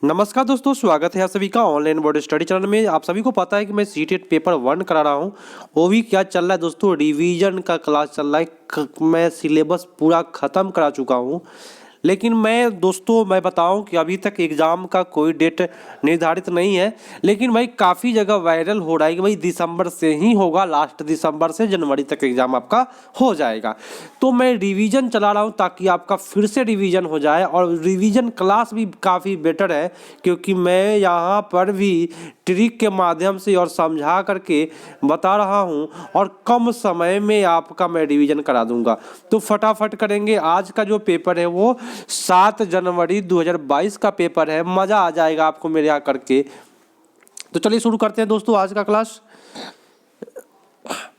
नमस्कार दोस्तों, स्वागत है आप सभी का ऑनलाइन बोर्ड स्टडी चैनल में। आप सभी को पता है कि मैं सीटेट पेपर 1 करा रहा हूँ। वो भी क्या चल रहा है दोस्तों, रिवीजन का क्लास चल रहा है। मैं सिलेबस पूरा ख़त्म करा चुका हूँ, लेकिन मैं बताऊं कि अभी तक एग्ज़ाम का कोई डेट निर्धारित नहीं है। लेकिन भाई काफ़ी जगह वायरल हो रहा है कि भाई दिसंबर से ही होगा, लास्ट दिसंबर से जनवरी तक एग्ज़ाम आपका हो जाएगा। तो मैं रिवीजन चला रहा हूं ताकि आपका फिर से रिवीजन हो जाए, और रिवीजन क्लास भी काफ़ी बेटर है क्योंकि मैं यहाँ पर भी ट्रिक के माध्यम से और समझा करके बता रहा हूँ, और कम समय में आपका मैं रिवीजन करा दूंगा। तो फटाफट करेंगे। आज का जो पेपर है वो 7 जनवरी 2022 का पेपर है। मज़ा आ जाएगा आपको मेरे यहाँ करके। तो चलिए शुरू करते हैं दोस्तों आज का क्लास।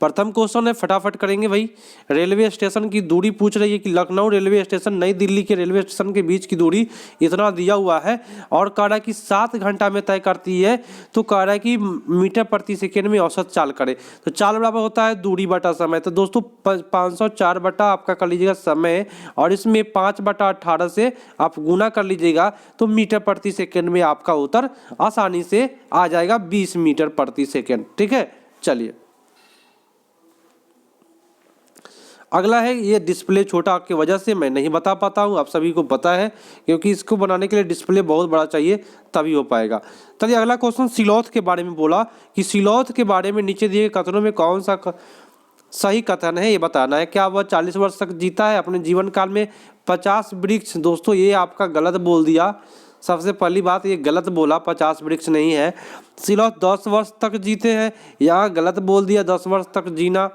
प्रथम क्वेश्चन है, फटाफट करेंगे भाई। रेलवे स्टेशन की दूरी पूछ रही है कि लखनऊ रेलवे स्टेशन नई दिल्ली के रेलवे स्टेशन के बीच की दूरी इतना दिया हुआ है, और कह रहा है कि 7 घंटा में तय करती है। तो कह रहा है कि मीटर प्रति सेकेंड में औसत चाल करे। तो चाल बराबर होता है दूरी बटा समय। तो दोस्तों 504 बटा आपका कर लीजिएगा समय, और इसमें 5/18 से आप गुना कर लीजिएगा, तो मीटर प्रति सेकेंड में आपका उत्तर आसानी से आ जाएगा 20 मीटर प्रति सेकेंड। ठीक है, चलिए अगला है। ये डिस्प्ले छोटा की वजह से मैं नहीं बता पाता हूँ, आप सभी को पता है, क्योंकि इसको बनाने के लिए डिस्प्ले बहुत बड़ा चाहिए तभी हो पाएगा। चलिए अगला क्वेश्चन, सिलौत के बारे में बोला कि सिलौत के बारे में नीचे दिए कथनों में कौन सा सही कथन है, ये बताना है। क्या वह 40 वर्ष तक जीता है? अपने जीवन काल में 50 वृक्ष। दोस्तों ये आपका गलत बोल दिया। सबसे पहली बात, ये गलत बोला, 50 वृक्ष नहीं है। सिलौत 10 वर्ष तक जीते हैं, यहाँ गलत बोल दिया, 10 वर्ष तक जीना।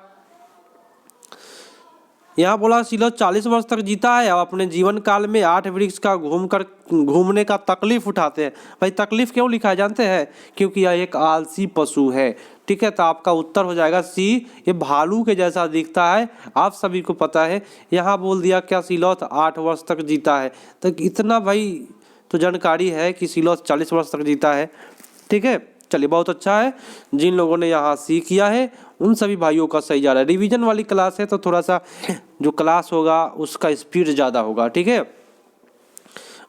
यहाँ बोला सिलौत 40 वर्ष तक जीता है और अपने जीवन काल में 8 वृक्ष का घूमने का तकलीफ उठाते हैं। भाई तकलीफ क्यों लिखा है जानते हैं? क्योंकि यह एक आलसी पशु है। ठीक है, तो आपका उत्तर हो जाएगा सी। ये भालू के जैसा दिखता है, आप सभी को पता है। यहाँ बोल दिया क्या सिलौत 8 वर्ष तक जीता है, तो इतना भाई तो जानकारी है कि सिलौत 40 वर्ष तक जीता है। ठीक है, चलिए बहुत अच्छा है। जिन लोगों ने यहाँ सी किया है उन सभी भाइयों का सही जा रहा है। रिवीजन वाली क्लास है तो थोड़ा सा जो क्लास होगा उसका स्पीड ज़्यादा होगा। ठीक है,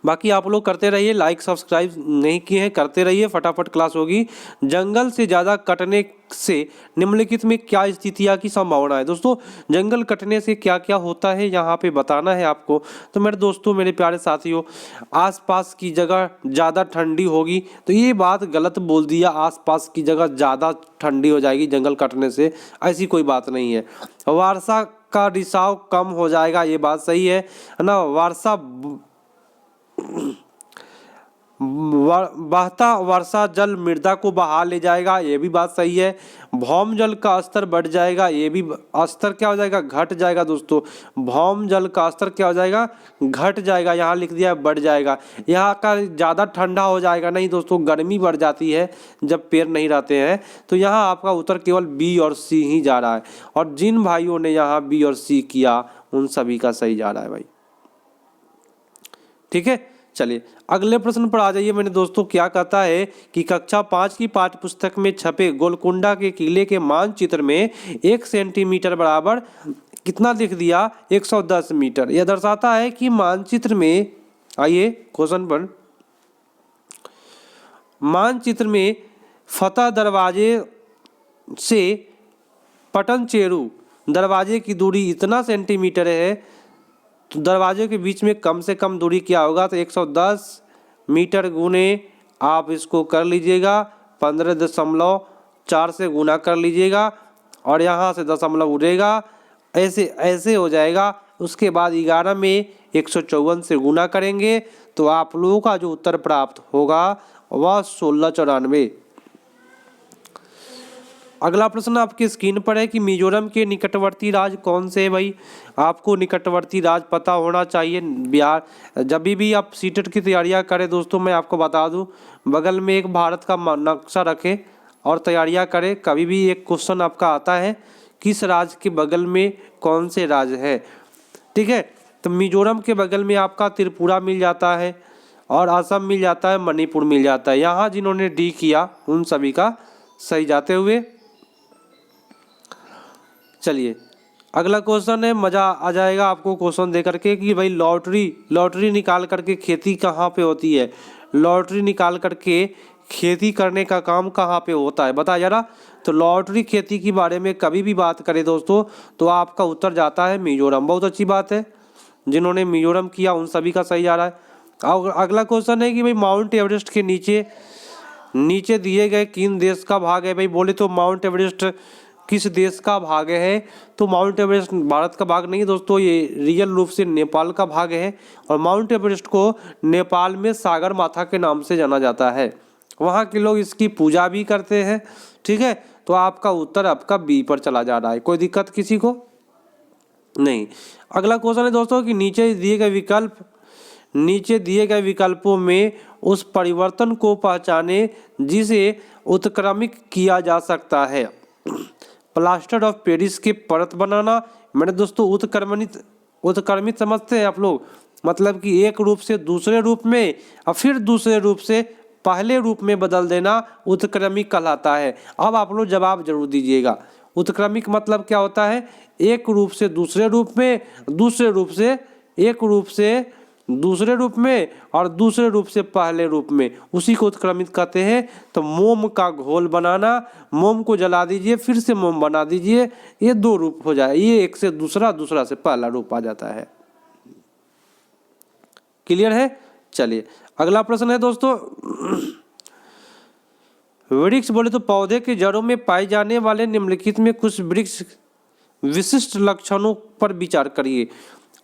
बाकी आप लोग करते रहिए, लाइक सब्सक्राइब नहीं किए हैं करते रहिए, फटाफट क्लास होगी। जंगल से ज़्यादा कटने से निम्नलिखित में क्या स्थितियाँ की संभावना है? दोस्तों जंगल कटने से क्या क्या होता है यहाँ पे बताना है आपको। तो मेरे दोस्तों, मेरे प्यारे साथियों, आसपास की जगह ज़्यादा ठंडी होगी, तो ये बात गलत बोल दिया। आसपास की जगह ज़्यादा ठंडी हो जाएगी जंगल कटने से, ऐसी कोई बात नहीं है। वर्षा का रिसाव कम हो जाएगा, ये बात सही है ना। बहता वर्षा जल मृदा को बहा ले जाएगा, ये भी बात सही है। भौम जल का स्तर बढ़ जाएगा, ये भी स्तर क्या हो जाएगा? घट जाएगा। दोस्तों भौम जल का स्तर क्या हो जाएगा? घट जाएगा। यहाँ लिख दिया बढ़ जाएगा। यहाँ का ज़्यादा ठंडा हो जाएगा नहीं दोस्तों, गर्मी बढ़ जाती है जब पेड़ नहीं रहते हैं। तो यहाँ आपका उत्तर केवल बी और सी ही जा रहा है, और जिन भाइयों ने यहाँ बी और सी किया उन सभी का सही जा रहा है भाई। ठीक है, चलिए अगले प्रश्न पर आ जाइए। मैंने दोस्तों क्या कहता है कि कक्षा 5 की पाठ्य पुस्तक में छपे गोलकुंडा के किले के मानचित्र में 1 सेंटीमीटर बराबर कितना लिख दिया? 110 मीटर। यह दर्शाता है कि मानचित्र में, आइए क्वेश्चन पर, मानचित्र में फतह दरवाजे से पटनचेरू दरवाजे की दूरी इतना सेंटीमीटर है, तो दरवाजे के बीच में कम से कम दूरी क्या होगा? तो 110 मीटर गुने आप इसको कर लीजिएगा 15.4 से गुना कर लीजिएगा, और यहाँ से दशमलव उड़ेगा, ऐसे ऐसे हो जाएगा। उसके बाद 11 में 154 से गुना करेंगे तो आप लोगों का जो उत्तर प्राप्त होगा वह 1694। अगला प्रश्न आपके स्क्रीन पर है कि मिजोरम के निकटवर्ती राज्य कौन से है? भाई आपको निकटवर्ती राज्य पता होना चाहिए। बिहार, जब भी आप सीटेट की तैयारियां करें दोस्तों, मैं आपको बता दूं, बगल में एक भारत का नक्शा रखें और तैयारियां करें। कभी भी एक क्वेश्चन आपका आता है किस राज्य के बगल में कौन से राज्य है। ठीक है, तो मिजोरम के बगल में आपका त्रिपुरा मिल जाता है, और असम मिल जाता है, मणिपुर मिल जाता है। यहाँ जिन्होंने डी किया उन सभी का सही जाते हुए। चलिए अगला क्वेश्चन है, मज़ा आ जाएगा आपको क्वेश्चन दे करके कि भाई लॉटरी निकाल करके खेती कहाँ पे होती है? लॉटरी निकाल करके खेती करने का काम कहाँ पे होता है, बताया जरा। तो लॉटरी खेती के बारे में कभी भी बात करें दोस्तों तो आपका उत्तर जाता है मिजोरम। बहुत अच्छी बात है, जिन्होंने मिजोरम किया उन सभी का सही जा रहा है। और अगला क्वेश्चन है कि भाई माउंट एवरेस्ट के नीचे नीचे दिए गए किन देश का भाग है। भाई बोले तो माउंट एवरेस्ट किस देश का भाग है, तो माउंट एवरेस्ट भारत का भाग नहीं है दोस्तों, ये रियल रूप से नेपाल का भाग है। और माउंट एवरेस्ट को नेपाल में सागर माथा के नाम से जाना जाता है, वहाँ के लोग इसकी पूजा भी करते हैं। ठीक है, तो आपका उत्तर आपका बी पर चला जा रहा है, कोई दिक्कत किसी को नहीं। अगला क्वेश्चन है दोस्तों कि नीचे दिए गए विकल्पों में उस परिवर्तन को पहचाने जिसे उत्क्रमित किया जा सकता है। प्लास्टर ऑफ पेरिस के परत बनाना, मैंने दोस्तों उत्क्रमित समझते हैं आप लोग, मतलब कि एक रूप से दूसरे रूप में और फिर दूसरे रूप से पहले रूप में बदल देना उत्क्रमिक कहलाता है। अब आप लोग जवाब जरूर दीजिएगा, उत्क्रमिक मतलब क्या होता है, एक रूप से दूसरे रूप में, दूसरे रूप से एक रूप से दूसरे रूप में और दूसरे रूप से पहले रूप में, उसी को उत्क्रमित कहते हैं। तो मोम का घोल बनाना, मोम को जला दीजिए फिर से मोम बना दीजिए, ये दो रूप हो जाए, ये एक से दूसरा, दूसरा से पहला रूप आ जाता है। क्लियर है। चलिए अगला प्रश्न है दोस्तों, वृक्ष बोले तो पौधे के जड़ों में पाए जाने वाले निम्नलिखित में कुछ वृक्ष विशिष्ट लक्षणों पर विचार करिए।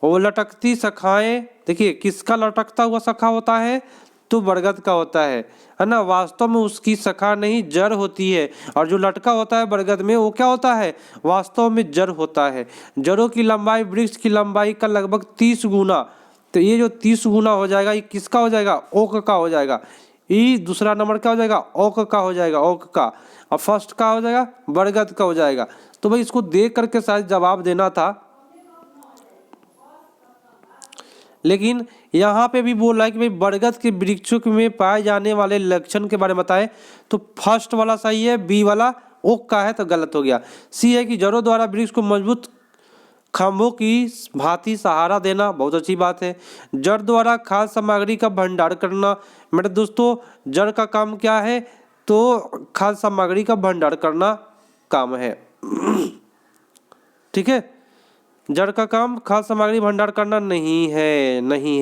वो लटकती शाखाएं, देखिए किसका लटकता हुआ शाखा होता है, तो बरगद का होता है ना। वास्तव में उसकी शाखा नहीं जड़ होती है, और जो लटका होता है बरगद में वो क्या होता है, वास्तव में जड़ होता है। जड़ों की लंबाई वृक्ष की लंबाई का लगभग 30 गुना, तो ये जो 30 गुना हो जाएगा ये किसका हो जाएगा, ओक का हो जाएगा। ये दूसरा नंबर क्या हो जाएगा, ओक का हो जाएगा, ओक का। और फर्स्ट का हो जाएगा, बरगद का हो जाएगा। तो भाई इसको देख करके शायद जवाब देना था, लेकिन यहाँ पे भी बोल रहा है कि भाई बरगद के वृक्षों में पाए जाने वाले लक्षण के बारे में बताएं, तो फर्स्ट वाला सही है, बी वाला ओक का है तो गलत हो गया। सी है कि जड़ों द्वारा वृक्ष को मजबूत खंभों की भांति सहारा देना, बहुत अच्छी बात है। जड़ द्वारा खाद्य सामग्री का भंडार करना, मेरे दोस्तों जड़ का काम क्या है, तो खाद्य सामग्री का भंडार करना काम है। ठीक है, जड़ का काम खाद्य सामग्री भंडार करना नहीं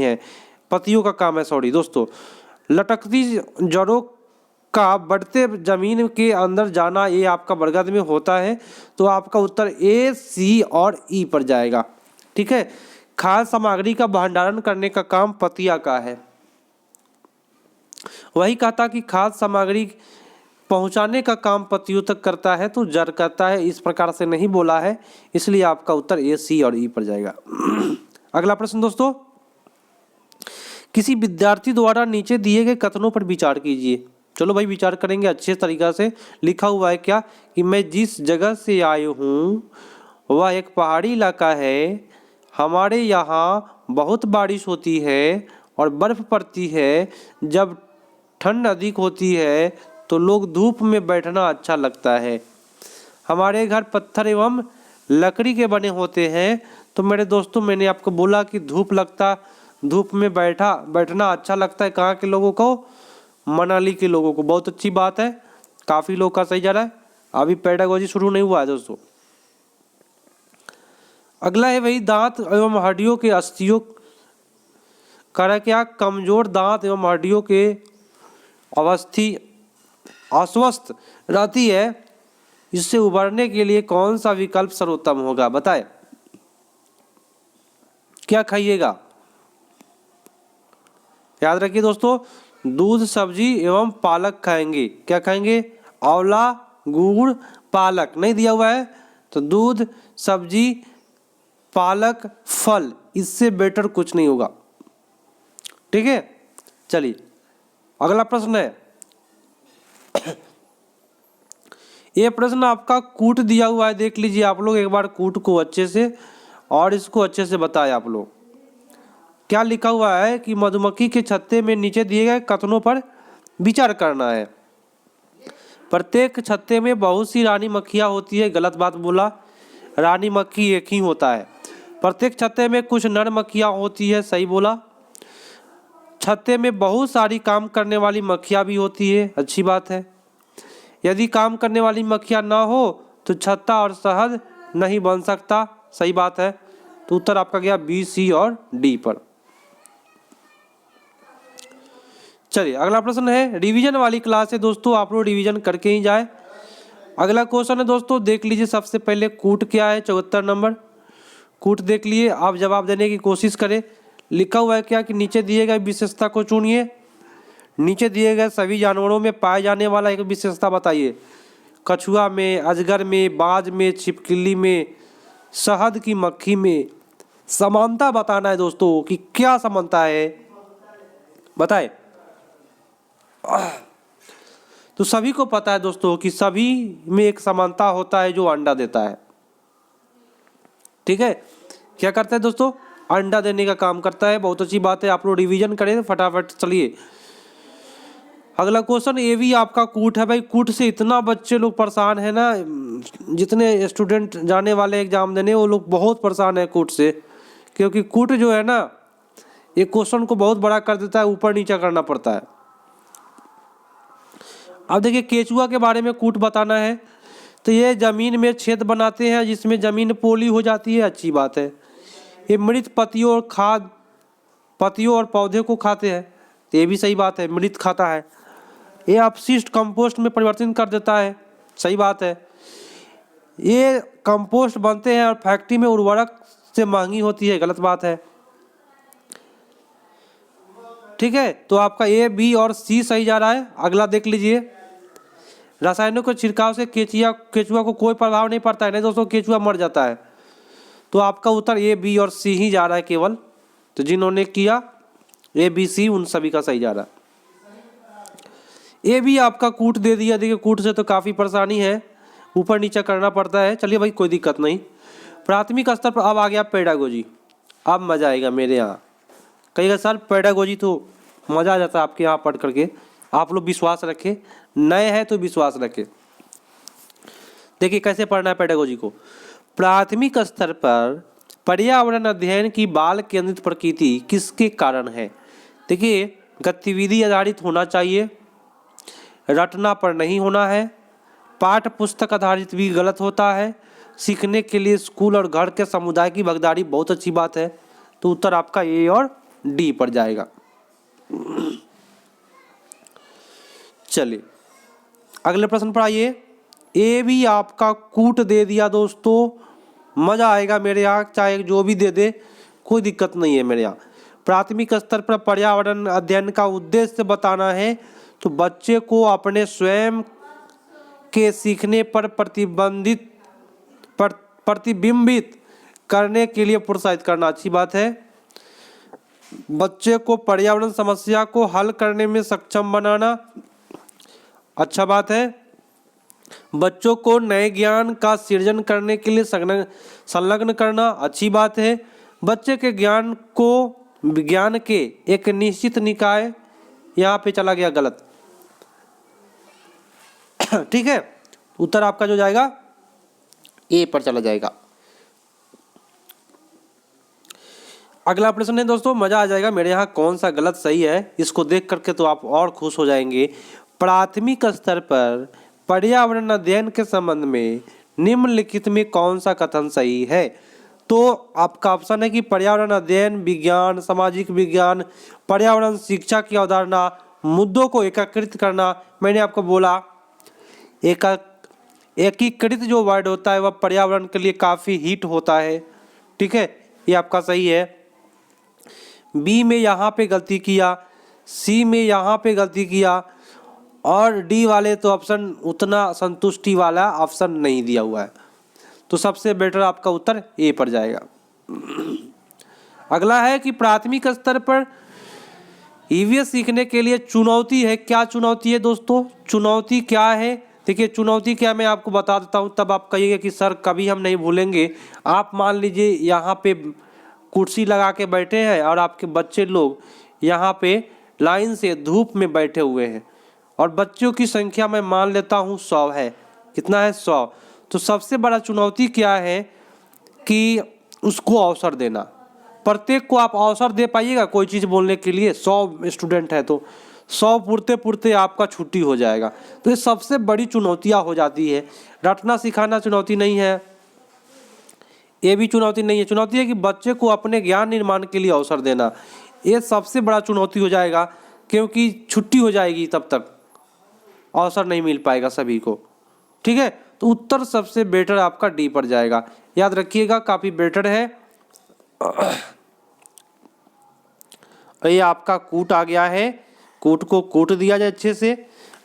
है, पत्तियों का काम है, सॉरी दोस्तों। लटकती जड़ों का बढ़ते जमीन के अंदर जाना, ये आपका बरगद में होता है, तो आपका उत्तर ए, सी और ई पर जाएगा। ठीक है, खाद्य सामग्री का भंडारण करने का काम पत्तियां का है। वही कहता कि खाद्य सामग्री पहुंचाने का काम पत्तियों तक करता है, तो जड़ करता है, इस प्रकार से नहीं बोला है, इसलिए आपका उत्तर ए, सी और ई पर जाएगा। अगला प्रश्न दोस्तों, किसी विद्यार्थी द्वारा नीचे दिए गए कथनों पर विचार कीजिए। चलो भाई विचार करेंगे अच्छे तरीका से। लिखा हुआ है क्या कि मैं जिस जगह से आया हूँ वह एक पहाड़ी इलाका है, हमारे यहाँ बहुत बारिश होती है और बर्फ पड़ती है। जब ठंड अधिक होती है तो लोग धूप में बैठना अच्छा लगता है। हमारे घर पत्थर एवं लकड़ी के बने होते हैं। तो मेरे दोस्तों मैंने आपको बोला कि धूप में बैठना अच्छा लगता है कहाँ के लोगों को, मनाली के लोगों को। बहुत अच्छी बात है, काफ़ी लोग का सही जा रहा है, अभी पेडागोजी शुरू नहीं हुआ है दोस्तों। अगला है वही दांत एवं हड्डियों के अस्थियों का क्या, कमजोर दांत एवं हड्डियों के अस्वस्थ रहती है, इससे उबरने के लिए कौन सा विकल्प सर्वोत्तम होगा, बताएं। क्या खाइएगा, याद रखिए दोस्तों, दूध सब्जी एवं पालक खाएंगे। क्या खाएंगे, आंवला गुड़ पालक, नहीं दिया हुआ है तो दूध सब्जी पालक फल, इससे बेटर कुछ नहीं होगा। ठीक है, चलिए अगला प्रश्न है। ये प्रश्न आपका कूट दिया हुआ है, देख लीजिए आप लोग एक बार कूट को अच्छे से, और इसको अच्छे से बताएं आप लोग। क्या लिखा हुआ है कि मधुमक्खी के छत्ते में नीचे दिए गए कथनों पर विचार करना है। प्रत्येक छत्ते में बहुत सी रानी मक्खियाँ होती है, गलत बात बोला, रानी मक्खी एक ही होता है। प्रत्येक छत्ते में कुछ नर मक्खियाँ होती है, सही बोला। छत्ते में बहुत सारी काम करने वाली मक्खियाँ भी होती है, अच्छी बात है। यदि काम करने वाली मक्खियाँ ना हो तो छत्ता और शहद नहीं बन सकता, सही बात है। तो उत्तर आपका गया बी, सी और डी पर। चलिए अगला प्रश्न है, रिवीजन वाली क्लास है दोस्तों, आप लोग रिवीजन करके ही जाए। अगला क्वेश्चन है दोस्तों, देख लीजिए सबसे पहले कूट क्या है, 74 नंबर कूट देख लिए। आप जवाब देने की कोशिश करें। लिखा हुआ है क्या कि नीचे दिए गए विशेषता को चुनिए। नीचे दिए गए सभी जानवरों में पाए जाने वाला एक विशेषता बताइए। कछुआ में, अजगर में, बाज में, छिपकली में, शहद की मक्खी में। समानता बताना है दोस्तों कि क्या समानता है, बताए। तो सभी को पता है दोस्तों कि सभी में एक समानता होता है जो अंडा देता है। ठीक है, क्या करता है दोस्तों, अंडा देने का काम करता है। बहुत अच्छी बात है, आप लोग रिवीजन करें फटाफट। चलिए अगला क्वेश्चन, ये भी आपका कूट है भाई। कूट से इतना बच्चे लोग परेशान है ना, जितने स्टूडेंट जाने वाले एग्जाम देने वो लोग बहुत परेशान है कूट से, क्योंकि कूट जो है ना ये क्वेश्चन को बहुत बड़ा कर देता है, ऊपर नीचे करना पड़ता है। अब देखिए केचुआ के बारे में कूट बताना है। तो ये जमीन में छेद बनाते हैं जिसमें जमीन पोली हो जाती है, अच्छी बात है। ये मृत पत्तियों और पत्तियों और पौधे को खाते हैं, तो ये भी सही बात है, मृत खाता है। ये अपशिष्ट कंपोस्ट में परिवर्तन कर देता है, सही बात है। ये कंपोस्ट बनते हैं और फैक्ट्री में उर्वरक से महंगी होती है, गलत बात है। ठीक है, तो आपका ए, बी और सी सही जा रहा है। अगला देख लीजिए, रसायनों के छिड़काव से केचुआ को कोई प्रभाव नहीं पड़ता है, नहीं दोस्तों, केचुआ मर जाता है। तो आपका उत्तर ए, बी और सी ही जा रहा है केवल। तो जिन्होंने किया ए, बी, सी उन सभी का सही जा रहा है। ये भी आपका कूट दे दिया। देखिए कूट से तो काफ़ी परेशानी है, ऊपर नीचे करना पड़ता है। चलिए भाई कोई दिक्कत नहीं। प्राथमिक स्तर पर अब आ गया पेडागोजी। अब मज़ा आएगा मेरे यहाँ। कहिएगा सर पेडागोजी तो मज़ा आ जाता है आपके यहाँ पढ़ करके। आप लोग विश्वास रखें, नए हैं तो विश्वास रखें। देखिए कैसे पढ़ना है पेडागोजी को। प्राथमिक स्तर पर पर्यावरण अध्ययन की बाल केंद्रित प्रकृति किसके कारण है। देखिए गतिविधि आधारित होना चाहिए, रटना पर नहीं होना है, पाठ्य पुस्तक आधारित भी गलत होता है, सीखने के लिए स्कूल और घर के समुदाय की भागीदारी बहुत अच्छी बात है। तो उत्तर आपका ए और डी पर जाएगा। चलिए अगले प्रश्न पर आइए। ए भी आपका कूट दे दिया दोस्तों, मजा आएगा मेरे यहाँ, चाहे जो भी दे दे कोई दिक्कत नहीं है मेरे यहाँ। प्राथमिक स्तर पर पर्यावरण अध्ययन का उद्देश्य बताना है। तो बच्चे को अपने स्वयं के सीखने पर प्रतिबिंबित करने के लिए प्रोत्साहित करना, अच्छी बात है। बच्चे को पर्यावरण समस्या को हल करने में सक्षम बनाना, अच्छा बात है। बच्चों को नए ज्ञान का सृजन करने के लिए संलग्न करना, अच्छी बात है। बच्चे के ज्ञान को विज्ञान के एक निश्चित निकाय, यहाँ पे चला गया गलत। ठीक है, उत्तर आपका जो जाएगा ए पर चला जाएगा। अगला प्रश्न है दोस्तों, मजा आ जाएगा मेरे यहाँ, कौन सा गलत सही है इसको देख करके तो आप और खुश हो जाएंगे। प्राथमिक स्तर पर पर्यावरण अध्ययन के संबंध में निम्नलिखित में कौन सा कथन सही है। तो आपका ऑप्शन है कि पर्यावरण अध्ययन, विज्ञान, सामाजिक विज्ञान, पर्यावरण शिक्षा की अवधारणा, मुद्दों को एकीकृत करना। मैंने आपको बोला एकीकृत जो वर्ड होता है वह पर्यावरण के लिए काफ़ी हिट होता है। ठीक है, ये आपका सही है। बी में यहाँ पे गलती किया, सी में यहाँ पे गलती किया, और डी वाले तो ऑप्शन उतना संतुष्टि वाला ऑप्शन नहीं दिया हुआ है। तो सबसे बेटर आपका उत्तर ए पर जाएगा। अगला है कि प्राथमिक स्तर पर ईवीएस सीखने के लिए चुनौती है। क्या चुनौती है दोस्तों, चुनौती क्या है? देखिए चुनौती क्या, मैं आपको बता देता हूँ, तब आप कहिएगा कि सर कभी हम नहीं भूलेंगे। आप मान लीजिए यहाँ पे कुर्सी लगा के बैठे हैं और आपके बच्चे लोग यहाँ पे लाइन से धूप में बैठे हुए हैं, और बच्चों की संख्या मैं मान लेता हूँ 100 है। कितना है? 100। तो सबसे बड़ा चुनौती क्या है कि उसको अवसर देना। प्रत्येक को आप अवसर दे पाइएगा कोई चीज़ बोलने के लिए। 100 स्टूडेंट है तो 100 पुरते पुरते आपका छुट्टी हो जाएगा। तो ये सबसे बड़ी चुनौतियाँ हो जाती है। रटना सिखाना चुनौती नहीं है, ये भी चुनौती नहीं है। चुनौती है कि बच्चे को अपने ज्ञान निर्माण के लिए अवसर देना, ये सबसे बड़ा चुनौती हो जाएगा, क्योंकि छुट्टी हो जाएगी तब तक अवसर नहीं मिल पाएगा सभी को। ठीक है, तो उत्तर सबसे बेटर आपका डी पर जाएगा, याद रखिएगा, काफ़ी बेटर है। ये आपका कूट आ गया है, कूट को कूट दिया जाए अच्छे से।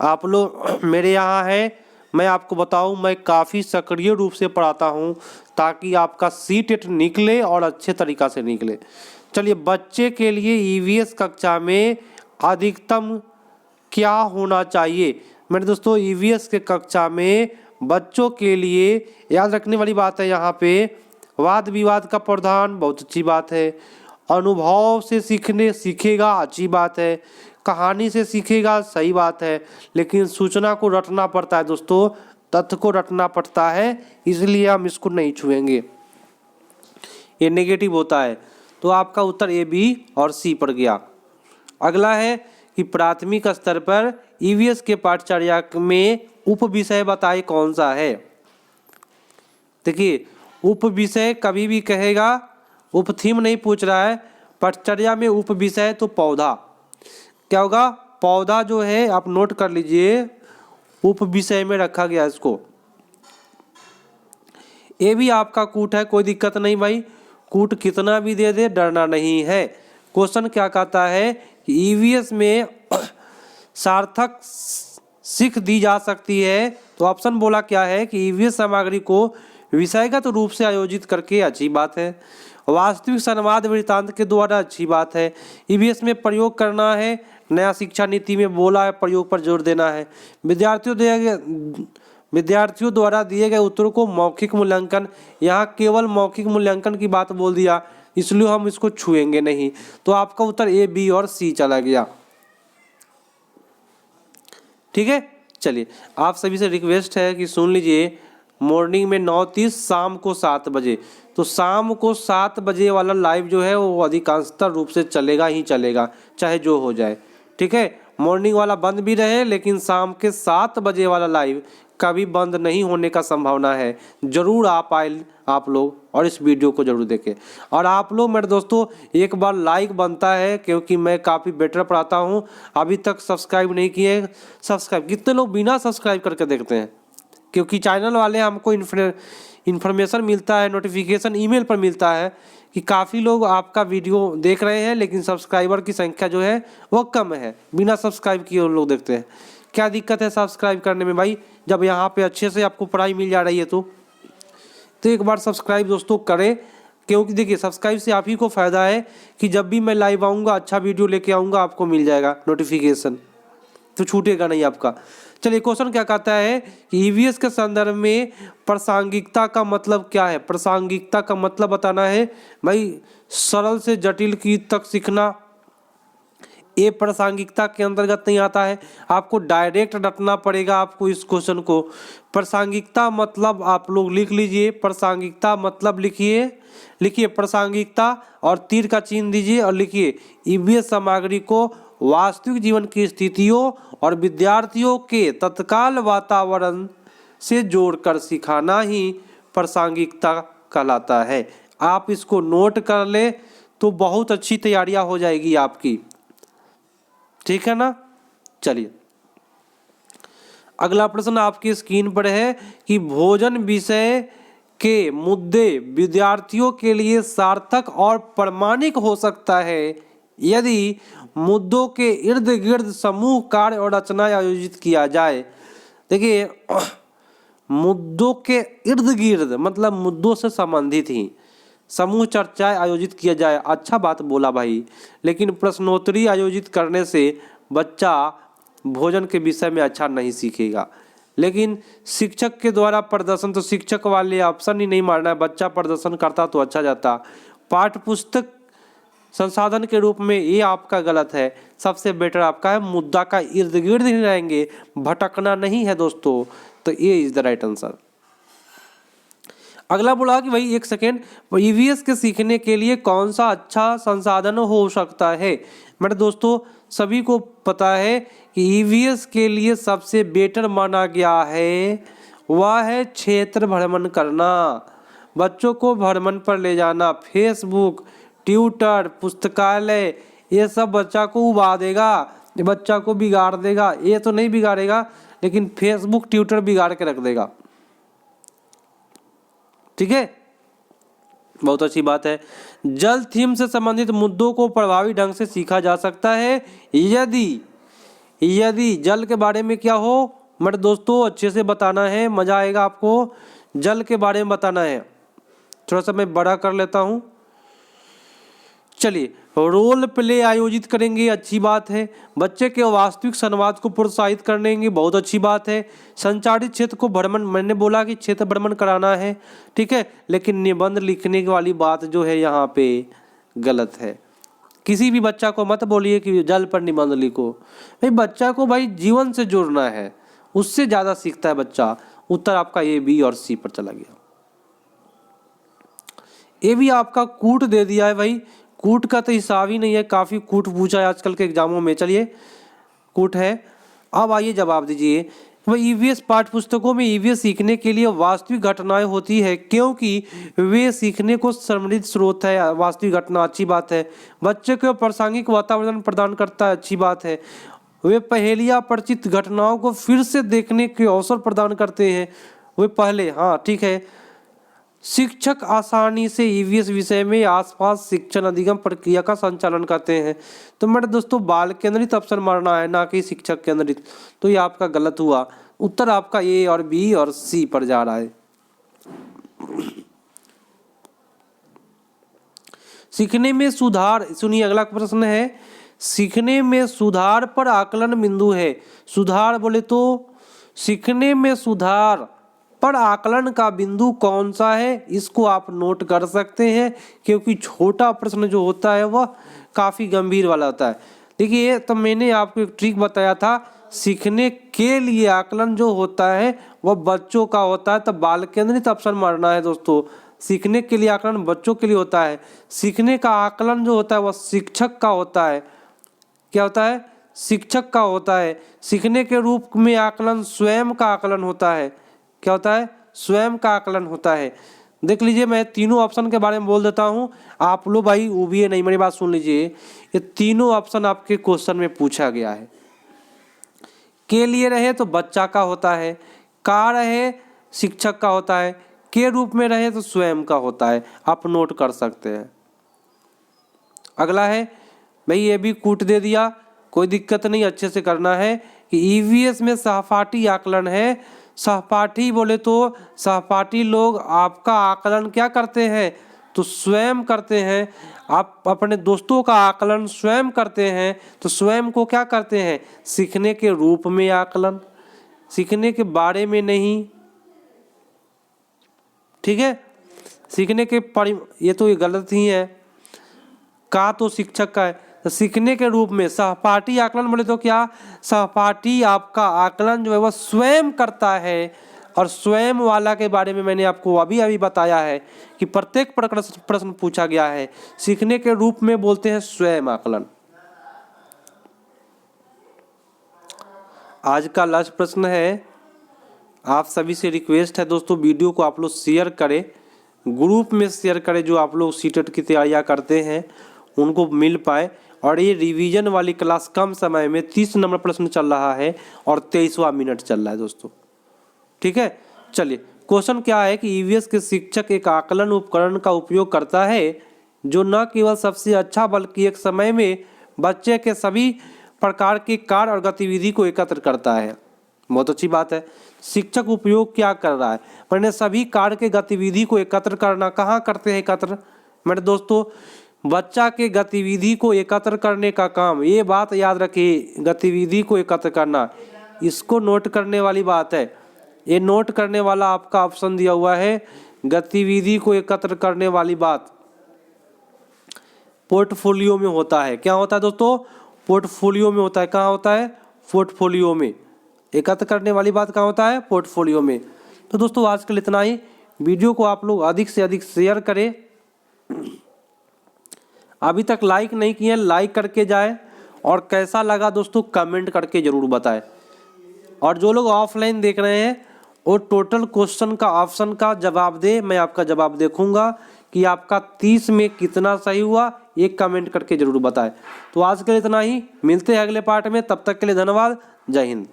आप लोग मेरे यहाँ है, मैं आपको बताऊं, मैं काफ़ी सक्रिय रूप से पढ़ाता हूं ताकि आपका सीटेट निकले और अच्छे तरीक़ा से निकले। चलिए, बच्चे के लिए ईवीएस कक्षा में अधिकतम क्या होना चाहिए? मेरे दोस्तों, ईवीएस के कक्षा में बच्चों के लिए याद रखने वाली बात है यहाँ पे, वाद विवाद का प्रावधान बहुत अच्छी बात है, अनुभव से सीखेगा अच्छी बात है, कहानी से सीखेगा सही बात है, लेकिन सूचना को रटना पड़ता है दोस्तों, तथ्य को रटना पड़ता है, इसलिए हम इसको नहीं छुएंगे, ये नेगेटिव होता है। तो आपका उत्तर ए, बी और सी पर गया। अगला है कि प्राथमिक स्तर पर ईवीएस के पाठचर्या में उप विषय बताइए कौन सा है। देखिए, उप विषय कभी भी कहेगा, उप थीम नहीं पूछ रहा है, पाठचर्या में उप विषय तो पौधा, क्या होगा, पौधा जो है आप नोट कर लीजिए, उप विषय में रखा गया इसको। ये भी आपका कूट है, कोई दिक्कत नहीं भाई, कूट कितना भी दे दे डरना नहीं है। क्वेश्चन क्या कहता है कि ईवीएस में सार्थक सीख दी जा सकती है, तो ऑप्शन बोला क्या है कि ईवीएस सामग्री को विषयगत रूप से आयोजित करके अच्छी बात है, वास्तविक संवाद वृत्तांत के द्वारा अच्छी बात है, ईवीएस में प्रयोग करना है, नया शिक्षा नीति में बोला है प्रयोग पर जोर देना है, विद्यार्थियों द्वारा दिए गए उत्तरों को मौखिक मूल्यांकन, यहाँ केवल मौखिक मूल्यांकन की बात बोल दिया, इसलिए हम इसको छुएंगे नहीं। तो आपका उत्तर ए, बी और सी चला गया। ठीक है, चलिए, आप सभी से रिक्वेस्ट है कि सुन लीजिए, मॉर्निंग में 9:30, शाम को 7 बजे, तो शाम को 7 बजे वाला लाइव जो है वो अधिकांशतः रूप से चलेगा ही चलेगा, चाहे जो हो जाए। ठीक है, मॉर्निंग वाला बंद भी रहे, लेकिन शाम के 7 बजे वाला लाइव कभी बंद नहीं होने का संभावना है। जरूर आप लोग और इस वीडियो को जरूर देखें। और आप लोग मेरे दोस्तों एक बार लाइक बनता है, क्योंकि मैं काफ़ी बेटर पढ़ाता हूँ। अभी तक सब्सक्राइब नहीं किए, सब्सक्राइब, कितने लोग बिना सब्सक्राइब करके देखते हैं, क्योंकि चैनल वाले हमको इन्फॉर्मेशन मिलता है, नोटिफिकेशन ईमेल पर मिलता है कि काफ़ी लोग आपका वीडियो देख रहे हैं, लेकिन सब्सक्राइबर की संख्या जो है वो कम है, बिना सब्सक्राइब किए लोग देखते हैं। क्या दिक्कत है सब्सक्राइब करने में भाई, जब यहाँ पे अच्छे से आपको पढ़ाई मिल जा रही है तो एक बार सब्सक्राइब दोस्तों करें, क्योंकि देखिए सब्सक्राइब से आप ही को फ़ायदा है कि जब भी मैं लाइव आऊँगा, अच्छा वीडियो लेके आऊँगा, आपको मिल जाएगा नोटिफिकेशन, तो छूटेगा नहीं आपका। चलिए, क्वेश्चन क्या कहता है कि ईवीएस के संदर्भ में प्रासंगिकता का मतलब क्या है? प्रासंगिकता का मतलब बताना है भाई, सरल से जटिल की तक सीखना, ये प्रासंगिकता के अंतर्गत नहीं आता है। आपको डायरेक्ट रटना पड़ेगा आपको इस क्वेश्चन को। प्रासंगिकता मतलब आप लोग लिख लीजिए, प्रासंगिकता मतलब लिखिए प्रासंगिकता और तीर का चिन्ह दीजिए और लिखिए ईवीएस सामग्री को वास्तविक जीवन की स्थितियों और विद्यार्थियों के तत्काल वातावरण से जोड़कर सिखाना ही प्रासंगिकता कहलाता है। आप इसको नोट कर ले तो बहुत अच्छी तैयारियां हो जाएगी आपकी, ठीक है ना। चलिए, अगला प्रश्न आपकी स्क्रीन पर है कि भोजन विषय के मुद्दे विद्यार्थियों के लिए सार्थक और प्रामाणिक हो सकता है यदि मुद्दों के इर्द गिर्द समूह कार्य और रचनाएं आयोजित किया जाए। देखिए, मुद्दों के इर्द गिर्द मतलब मुद्दों से संबंधित ही समूह चर्चाएं आयोजित किया जाए, अच्छा बात बोला भाई, लेकिन प्रश्नोत्तरी आयोजित करने से बच्चा भोजन के विषय में अच्छा नहीं सीखेगा। लेकिन शिक्षक के द्वारा प्रदर्शन, तो शिक्षक वाले ऑप्शन ही नहीं मारना है, बच्चा प्रदर्शन करता तो अच्छा जाता। पाठ्य पुस्तक संसाधन के रूप में ये आपका गलत है, सबसे बेटर आपका है मुद्दा का इर्द गिर्द ही रहेंगे, भटकना नहीं है दोस्तों, तो ये इज द राइट आंसर। अगला बोला कि भाई एक सेकेंड, ईवीएस के सीखने के लिए कौन सा अच्छा संसाधन हो सकता है। मेरे दोस्तों सभी को पता है कि ईवीएस के लिए सबसे बेटर माना गया है वह है क्षेत्र भ्रमण करना, बच्चों को भ्रमण पर ले जाना। फेसबुक, ट्विटर, पुस्तकालय, ये सब बच्चा को उबा देगा, ये बच्चा को बिगाड़ देगा। ये तो नहीं बिगाड़ेगा लेकिन फेसबुक ट्विटर बिगाड़ के रख देगा। ठीक है, बहुत अच्छी बात है। जल थीम से संबंधित मुद्दों को प्रभावी ढंग से सीखा जा सकता है यदि जल के बारे में क्या हो मेरे दोस्तों अच्छे से बताना है, मजा आएगा आपको। जल के बारे में बताना है। थोड़ा सा मैं बड़ा कर लेता हूँ। चलिए, रोल प्ले आयोजित करेंगे, अच्छी बात है। बच्चे के वास्तविक संवाद को प्रोत्साहित करेंगे, बहुत अच्छी बात है। संचारित क्षेत्र को भ्रमण, मैंने बोला कि क्षेत्र भ्रमण कराना है, ठीक है, लेकिन निबंध लिखने वाली बात जो है यहाँ पे गलत है। किसी भी बच्चा को मत बोलिए कि जल पर निबंध लिखो। भाई बच्चा को भाई जीवन से जोड़ना है, उससे ज़्यादा सीखता है बच्चा। उत्तर आपका ए, बी और सी पर चला गया। ए भी आपका कूट दे दिया है भाई, कूट का तो हिसाब ही नहीं है, काफ़ी कूट पूछा है आजकल के एग्जामों में। चलिए कूट है, अब आइए जवाब दीजिए। वह ईवीएस पाठ्य पुस्तकों में ईवीएस सीखने के लिए वास्तविक घटनाएं होती है क्योंकि वे सीखने को समृद्ध स्रोत है। वास्तविक घटना, अच्छी बात है। बच्चे को प्रासंगिक वातावरण प्रदान करता है, अच्छी बात है। वे पहेलियाँ परिचित घटनाओं को फिर से देखने के अवसर प्रदान करते हैं। वे पहले, हाँ ठीक है। शिक्षक आसानी से ईवीएस विषय में आसपास शिक्षण अधिगम प्रक्रिया का संचालन करते हैं। तो मेरे दोस्तों बाल केंद्रित ऑप्शन मारना है, ना कि शिक्षक केंद्रित। तो ये आपका गलत हुआ। उत्तर आपका ए और बी और सी पर जा रहा है। सीखने में सुधार, सुनिए अगला प्रश्न है, सीखने में सुधार पर आकलन बिंदु है। सुधार बोले तो सीखने में सुधार पर आकलन का बिंदु कौन सा है, इसको आप नोट कर सकते हैं क्योंकि छोटा प्रश्न जो होता है वह काफ़ी गंभीर वाला होता है। देखिए तो मैंने आपको एक ट्रिक बताया था, सीखने के लिए आकलन जो होता है वह बच्चों का होता है, तब बाल केंद्रित ऑप्शन मारना है दोस्तों। सीखने के लिए आकलन बच्चों के लिए होता है। सीखने का आकलन जो होता है वह शिक्षक का होता है। क्या होता है? शिक्षक का होता है। सीखने के रूप में आकलन स्वयं का आकलन होता है। क्या होता है? स्वयं का आकलन होता है। देख लीजिए, मैं तीनों ऑप्शन के बारे में बोल देता हूं, आप लोग भाई उबिए नहीं, मेरी बात सुन लीजिए। ये तीनों ऑप्शन आपके क्वेश्चन में पूछा गया है। के लिए रहे तो बच्चा का होता है, का रहे शिक्षक का होता है, के रूप में रहे तो स्वयं का होता है। आप नोट कर सकते हैं। अगला है भाई, ये भी कूट दे दिया, कोई दिक्कत नहीं, अच्छे से करना है कि ईवीएस में सहपाठी आकलन है। सहपाठी बोले तो सहपाठी लोग आपका आकलन क्या करते हैं, तो स्वयं करते हैं। आप अपने दोस्तों का आकलन स्वयं करते हैं, तो स्वयं को क्या करते हैं, सीखने के रूप में आकलन, सीखने के बारे में नहीं। ठीक है, सीखने के ये तो ये गलत ही है, का तो शिक्षक का है। तो सीखने के रूप में सहपाठी आकलन बोले तो क्या, सहपाठी आपका आकलन जो है वह स्वयं करता है। और स्वयं वाला के बारे में मैंने आपको अभी बताया है कि प्रत्येक प्रश्न पूछा गया है, सीखने के रूप में बोलते हैं स्वयं आकलन। आज का लास्ट प्रश्न है, आप सभी से रिक्वेस्ट है दोस्तों, वीडियो को आप लोग शेयर करें, ग्रुप में शेयर करें, जो आप लोग सीटेट की तैयारियां करते हैं उनको मिल पाए। और ये रिवीजन वाली क्लास कम समय में 30 नंबर प्रश्न चल रहा है और 23वां मिनट चल रहा है दोस्तों। ठीक है, चलिए क्वेश्चन क्या है कि ईवीएस के शिक्षक एक आकलन उपकरण का उपयोग करता है जो न केवल सबसे अच्छा बल्कि एक समय में बच्चे के सभी प्रकार के कार्य और गतिविधि को एकत्र करता है। बहुत अच्छी बात है। शिक्षक उपयोग क्या कर रहा है, मैंने सभी कार्य के गतिविधि को एकत्र करना। कहाँ करते हैं एकत्र मेरे दोस्तों, बच्चा के गतिविधि को एकत्र करने का काम। ये बात याद रखिए, गतिविधि को एकत्र करना, इसको नोट करने वाली बात है। ये नोट करने वाला आपका ऑप्शन दिया हुआ है, गतिविधि को एकत्र करने वाली बात पोर्टफोलियो में होता है। क्या होता है दोस्तों, पोर्टफोलियो में होता है। कहाँ होता है, पोर्टफोलियो में। एकत्र करने वाली बात कहाँ होता है, पोर्टफोलियो में। तो दोस्तों आज के लिए इतना ही, वीडियो को आप लोग अधिक से अधिक शेयर करें। अभी तक लाइक नहीं किए लाइक करके जाए, और कैसा लगा दोस्तों कमेंट करके ज़रूर बताएं। और जो लोग ऑफलाइन देख रहे हैं वो टोटल क्वेश्चन का ऑप्शन का जवाब दे, मैं आपका जवाब देखूंगा कि आपका 30 में कितना सही हुआ, एक कमेंट करके जरूर बताएं। तो आज के लिए इतना ही, मिलते हैं अगले पार्ट में, तब तक के लिए धन्यवाद, जय हिंद।